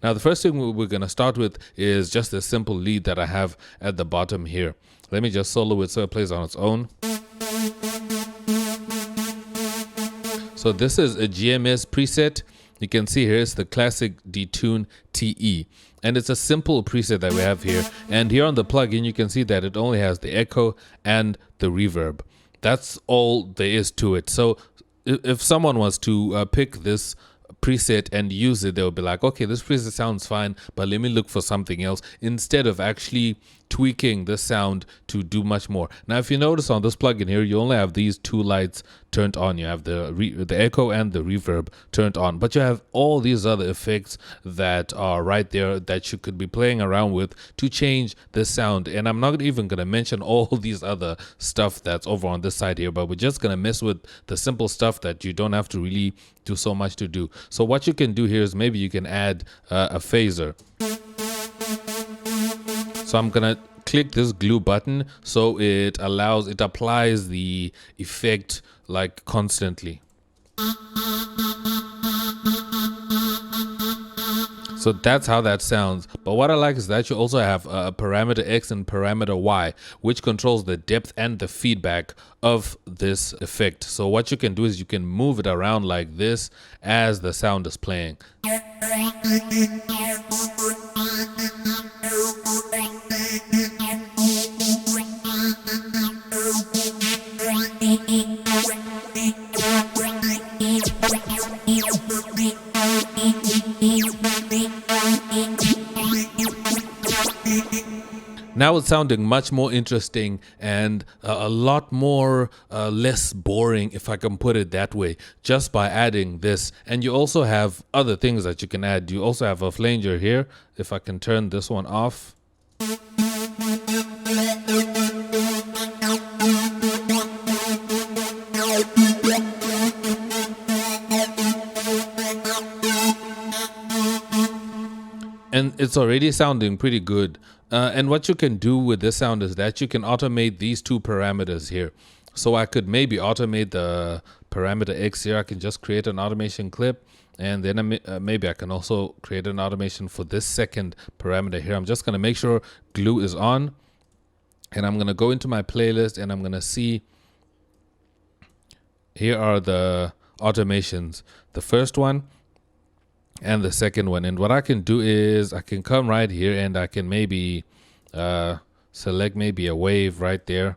Now, the first thing we're going to start with is just a simple lead that I have at the bottom here. Let me just solo it so it plays on its own. So this is a GMS preset. You can see here it's the classic Detune TE. And it's a simple preset that we have here. And here on the plugin, you can see that it only has the echo and the reverb. That's all there is to it. So if someone was to pick this preset and use it, they'll be like, okay, this preset sounds fine, but let me look for something else, instead of actually tweaking the sound to do much more. Now, if you notice on this plugin here, you only have these two lights turned on. You have the echo and the reverb turned on, but you have all these other effects that are right there that you could be playing around with to change the sound. And I'm not even going to mention all these other stuff that's over on this side here, but we're just going to mess with the simple stuff that you don't have to really do so much to do. So what you can do here is maybe you can add a phaser. So I'm gonna click this glue button so it applies the effect like constantly. So that's how that sounds. But what I like is that you also have a parameter X and parameter Y, which controls the depth and the feedback of this effect. So what you can do is you can move it around like this as the sound is playing. Now it's sounding much more interesting and a lot more less boring, if I can put it that way, just by adding this. And you also have other things that you can add. You also have a flanger here. If I can turn this one off. And it's already sounding pretty good. And what you can do with this sound is that you can automate these two parameters here. So I could maybe automate the parameter X here. I can just create an automation clip. And then maybe I can also create an automation for this second parameter here. I'm just going to make sure glue is on. And I'm going to go into my playlist and I'm going to see. Here are the automations. The first one and the second one. And what I can do is I can come right here and I can maybe select maybe a wave right there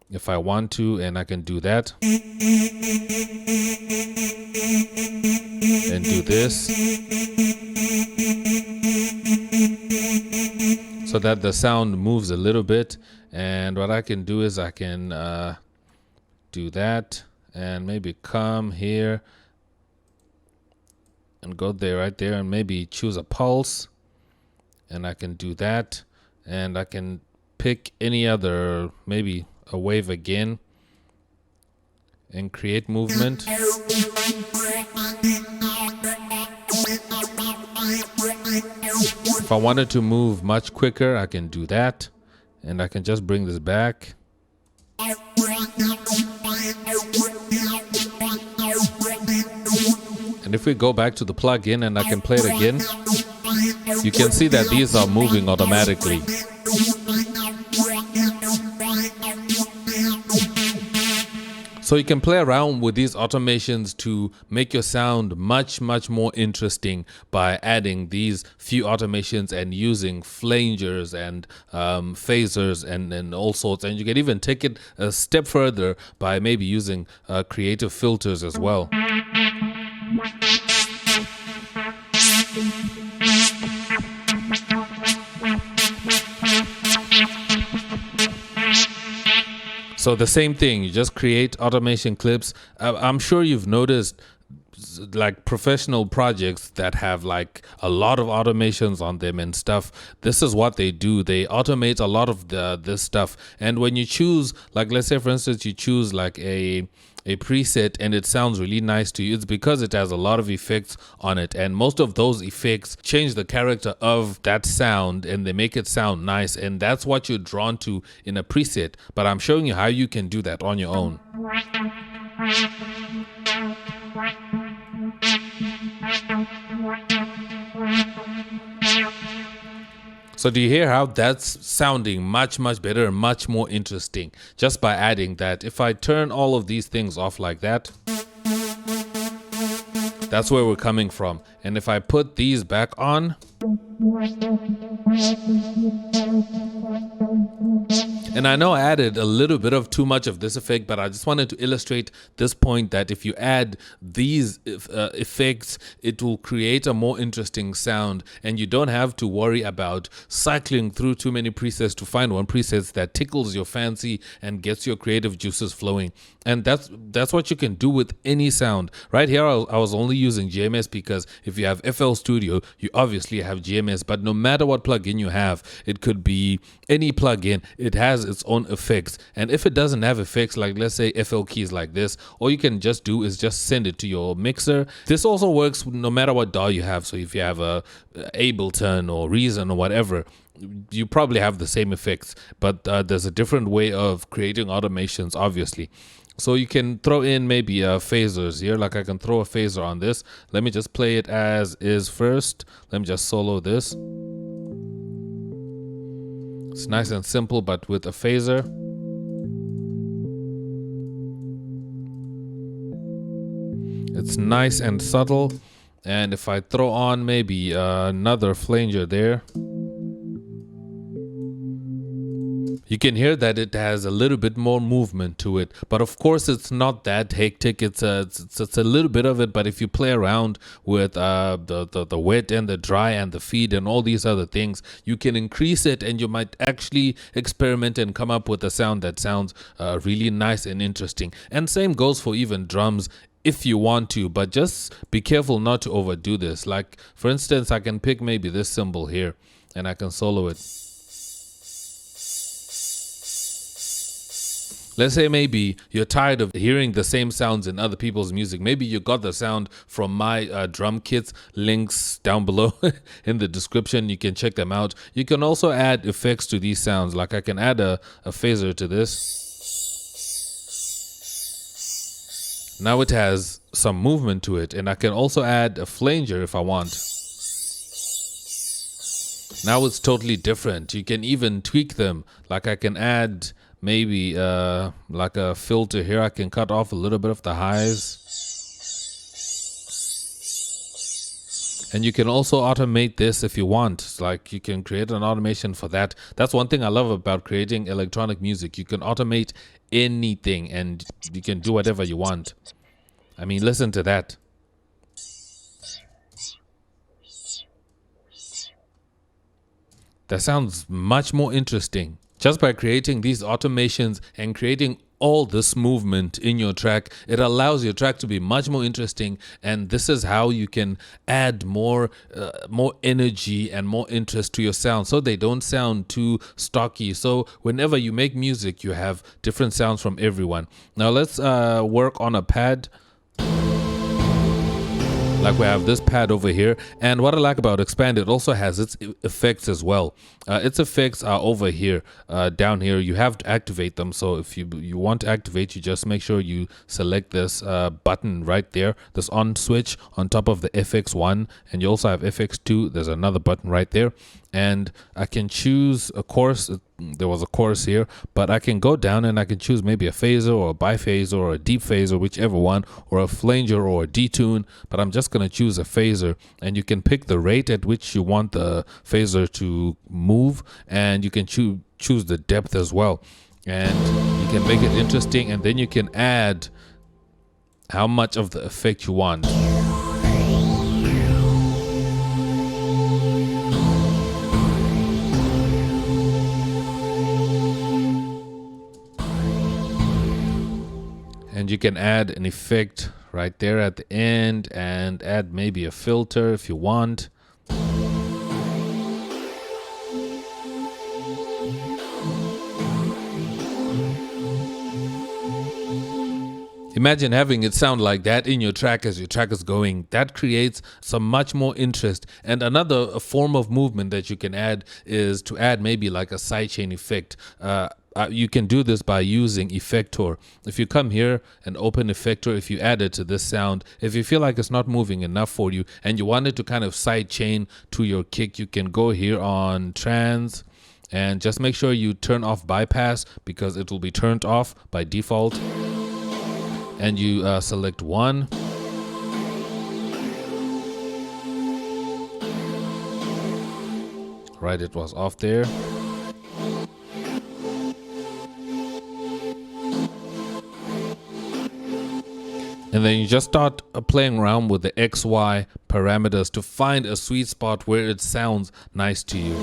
if I want to, and I can do that and do this so that the sound moves a little bit. And what I can do is I can do that and maybe come here and go there right there and maybe choose a pulse, and I can do that, and I can pick any other, maybe a wave again, and create movement. If I wanted to move much quicker, I can do that, and I can just bring this back. And if we go back to the plugin and I can play it again, you can see that these are moving automatically. So you can play around with these automations to make your sound much more interesting by adding these few automations and using flangers and phasers and all sorts. And you can even take it a step further by maybe using creative filters as well. So the same thing, you just create automation clips. I'm sure you've noticed like professional projects that have like a lot of automations on them and stuff. This is what they do. They automate a lot of this stuff. And when you choose, like, let's say for instance, you choose like a preset and it sounds really nice to you, it's because it has a lot of effects on it, and most of those effects change the character of that sound and they make it sound nice, and that's what you're drawn to in a preset. But I'm showing you how you can do that on your own. So do you hear how that's sounding much better and much more interesting just by adding that? If I turn all of these things off like that, that's where we're coming from. And if I put these back on, and I know I added a little bit of too much of this effect, but I just wanted to illustrate this point that if you add these effects, it will create a more interesting sound, and you don't have to worry about cycling through too many presets to find one preset that tickles your fancy and gets your creative juices flowing. And that's what you can do with any sound. Right here, I was only using GMS because if you have FL Studio, you obviously have GMS, but no matter what plugin you have, it could be any plugin, it has its own effects. And if it doesn't have effects, like let's say FL keys like this, all you can just do is just send it to your mixer. This also works no matter what DAW you have. So if you have a Ableton or Reason or whatever, you probably have the same effects, but there's a different way of creating automations, obviously. So you can throw in maybe phasers here, like I can throw a phaser on this. Let me just play it as is first. Let me just solo this. It's nice and simple, but with a phaser. It's nice and subtle. And if I throw on maybe another flanger there, you can hear that it has a little bit more movement to it, but of course it's not that hectic. It's a little bit of it, but if you play around with the wet and the dry and the feed and all these other things, you can increase it, and you might actually experiment and come up with a sound that sounds really nice and interesting. And same goes for even drums, if you want to, but just be careful not to overdo this. Like for instance, I can pick maybe this cymbal here and I can solo it. Let's say maybe you're tired of hearing the same sounds in other people's music. Maybe you got the sound from my drum kits. Links down below in the description. You can check them out. You can also add effects to these sounds. Like I can add a phaser to this. Now it has some movement to it. And I can also add a flanger if I want. Now it's totally different. You can even tweak them. Like I can add maybe like a filter here. I can cut off a little bit of the highs. And you can also automate this if you want. It's like you can create an automation for that. That's one thing I love about creating electronic music. You can automate anything and you can do whatever you want. I mean, listen to that. That sounds much more interesting. Just by creating these automations and creating all this movement in your track, it allows your track to be much more interesting. And this is how you can add more energy and more interest to your sound, so they don't sound too stocky. So whenever you make music, you have different sounds from everyone. Now let's work on a pad. Like we have this pad over here, and what I like about Expand, it also has its effects as well. Its effects are over here, down here. You have to activate them. So if you want to activate, you just make sure you select this button right there, this on switch on top of the FX1, and you also have FX2. There's another button right there, and I can choose a chorus. There was a chorus here, but I can go down and I can choose maybe a phaser or a biphaser or a deep phaser, whichever one, or a flanger or a detune, but I'm just going to choose a phaser. And you can pick the rate at which you want the phaser to move, and you can choose the depth as well, and you can make it interesting, and then you can add how much of the effect you want. And you can add an effect right there at the end and add maybe a filter if you want. Imagine having it sound like that in your track as your track is going. That creates some much more interest. And another form of movement that you can add is to add maybe like a sidechain effect. you can do this by using Effector. If you come here and open Effector, if you add it to this sound, if you feel like it's not moving enough for you and you want it to kind of side chain to your kick, you can go here on trans and just make sure you turn off bypass, because it will be turned off by default. And you select 1. Right, it was off there. And then you just start playing around with the XY parameters to find a sweet spot where it sounds nice to you.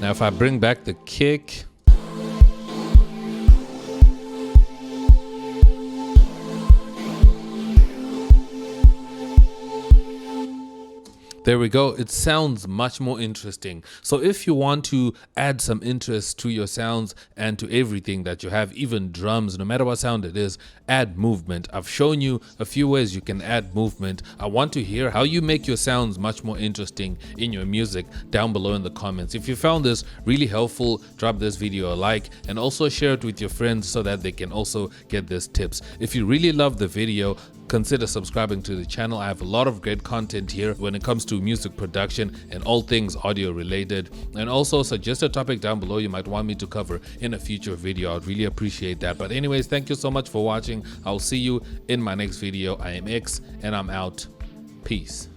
Now if I bring back the kick, there we go. It sounds much more interesting. So if you want to add some interest to your sounds and to everything that you have, even drums, no matter what sound it is, add movement. I've shown you a few ways you can add movement. I want to hear how you make your sounds much more interesting in your music down below in the comments. If you found this really helpful, drop this video a like and also share it with your friends so that they can also get these tips. If you really love the video, consider subscribing to the channel. I have a lot of great content here when it comes to music production and all things audio related. And also suggest a topic down below you might want me to cover in a future video. I'd really appreciate that. But anyways, thank you so much for watching. I'll see you in my next video. I am X and I'm out. Peace.